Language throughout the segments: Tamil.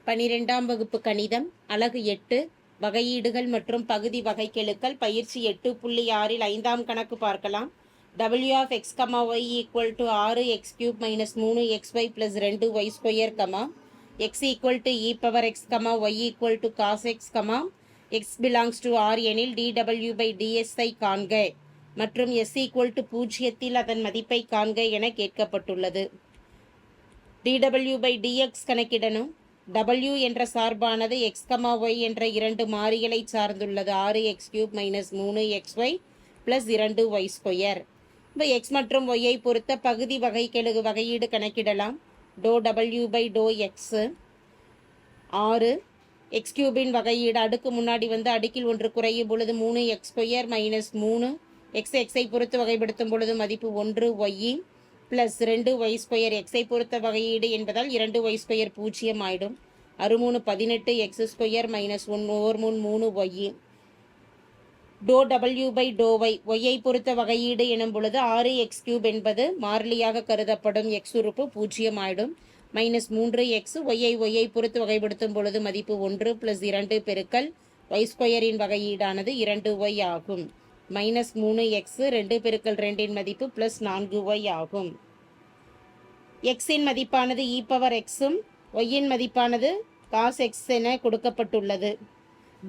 12ஆம் வகுப்பு கணிதம் அலகு 8 வகையீடுகள் மற்றும் பகுதி வகைக்கெழுக்கள் பயிற்சி 8.6 5ஆம் கணக்கு பார்க்கலாம். w of x, y equal to 6x³ - 3xy plus 2y², x equal to e power x, y equal to cos x, x belongs to R எனில் dw by ds ஐ காண்க மற்றும் s equal to 0 அதன் மதிப்பை காண்க என கேட்கப்பட்டுள்ளது. dw by dx கணக்கிடணும். w என்ற சார்பானது x, y என்ற இரண்டு மாறிகளை சார்ந்துள்ளது. 6x³ - 3xy plus 2y². இப்போ x மற்றும் y பொறுத்த பகுதி வகைக்கெழு வகையீடு கணக்கிடலாம். w by x 6 x³ வகையீடு அடுக்கு முன்னாடி அடுக்கில் ஒன்று குறையும் பொழுது 3x² - 3 xஐ பொறுத்து வகைப்படுத்தும் பொழுது மதிப்பு 1y plus 2y². எக்ஸை பொறுத்த வகையீடு என்பதால் 2y² 0 ஆயிடும். 6 18 x² - 1 3y. w by y yஐ பொறுத்த வகையீடு எனும் பொழுது 6x³ என்பது மாறிலியாக கருதப்படும். x உறுப்பு 0 ஆயிடும். -3x yஐ பொறுத்து வகைப்படுத்தும் பொழுது மதிப்பு 1 plus 2 பெருக்கல் y² வகையீடானது 2y ஆகும். -3x 2 பெருக்கல் 2 மதிப்பு plus 4y ஆகும். x மதிப்பானது e power x y மதிப்பானது cos x என கொடுக்கப்பட்டுள்ளது.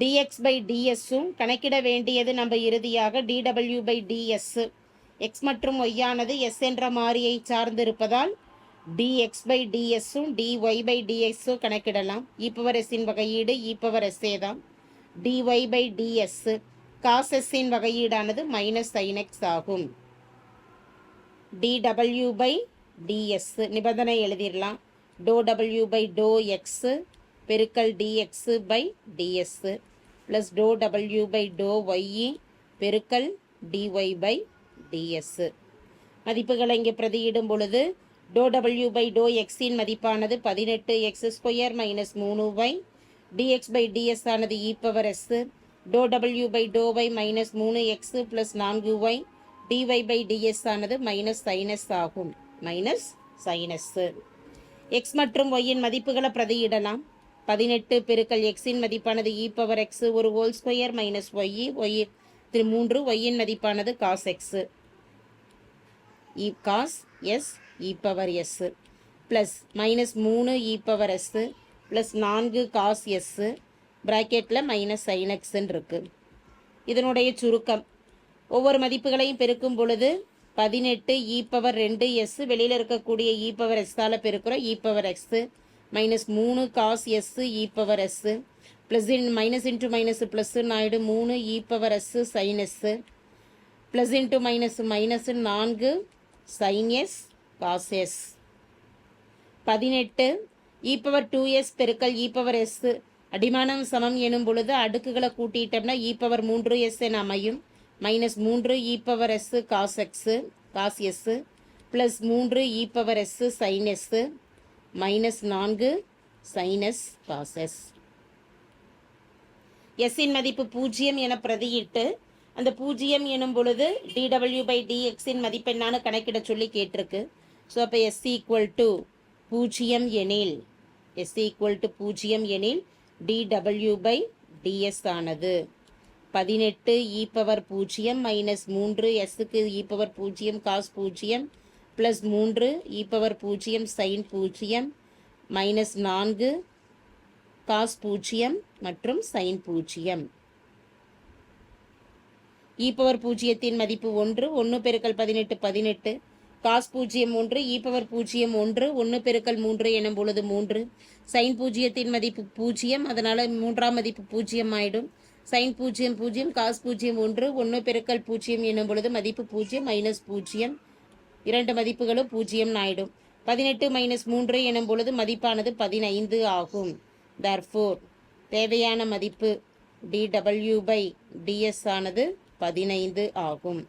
dx by ds கணக்கிட வேண்டியது நம்ம இறுதியாக dw by ds. x மற்றும் y ஆனது s என்ற மாறியை சார்ந்திருப்பதால் dx by ds dy by dx கணக்கிடலாம். e power s வகையீடு e power s தான். dy by ds cos s வகையீடானது -sin x ஆகும். dw by ds நிபந்தனை எழுதிடலாம். w by x பெருக்கல் dx by ds plus w by y பெருக்கல் dy by ds. மதிப்புகளை இங்கே பிரதியிடும் பொழுது w by x மதிப்பானது 18x² - 3y. dx by ds ஆனது e power s. w by y -3x plus 4y. dy by ds ஆனது -sin s ஆகும். -sin s. x மற்றும் y மதிப்புகளை பிரதியிடலாம். 18 பெருக்கல் x மதிப்பானது e power x ஒரு whole square minus y 3 y மதிப்பானது cos x cos s e power s plus -3 e power s plus 4 cos s ப்ராக்கெட்டில் -sin x இருக்கு. இதனுடைய சுருக்கம் ஒவ்வொரு மதிப்புகளையும் பெருக்கும் பொழுது 18 e power 2s வெளியில் இருக்கக்கூடிய e power s பெருக்கிறோம் e power x -3 cos s e power s plus minus into minus plus ஆயிடு 3 e power s sin s plus into minus 4 sin s cos s. 18 e power 2s பெருக்கல் e power s அடிமானம் சமம் எனும் பொழுது அடுக்குகளை கூட்டிட்டோம்னா e power 3s என அமையும். -3 e power s cos s plus 3 e power s sin s -4 sin s cos s. s மதிப்பு 0 என பிரதியிட்டு அந்த 0 எனும் பொழுது dw by dx மதிப்பு என்னன்னு கணக்கிட சொல்லி கேட்டிருக்கு. ஸோ அப்போ s equal to 0 எனில் dw by ds ஆனது 18 e power 0 -3 sக்கு e power 0 cos 0 plus 3 e power 0 sin 0 -4 cos 0 மற்றும் sin 0. e power 0 மதிப்பு 1 பெருக்கல் 18 18 cos 0 1 e power 0 1 பெருக்கல் 3 எனும் பொழுது 3 sin 0 மதிப்பு 0 அதனால் மூன்றாம் மதிப்பு 0 ஆயிடும். sin 0 0 cos 0 1 பெருக்கல் 0 எனும் பொழுது மதிப்பு 0 -0 இரண்டு மதிப்புகளும் 0 ஆயிடும். 18 -3 எனும் பொழுது மதிப்பானது 15 ஆகும். therefore தேவையான மதிப்பு dw by ds ஆனது 15 ஆகும்.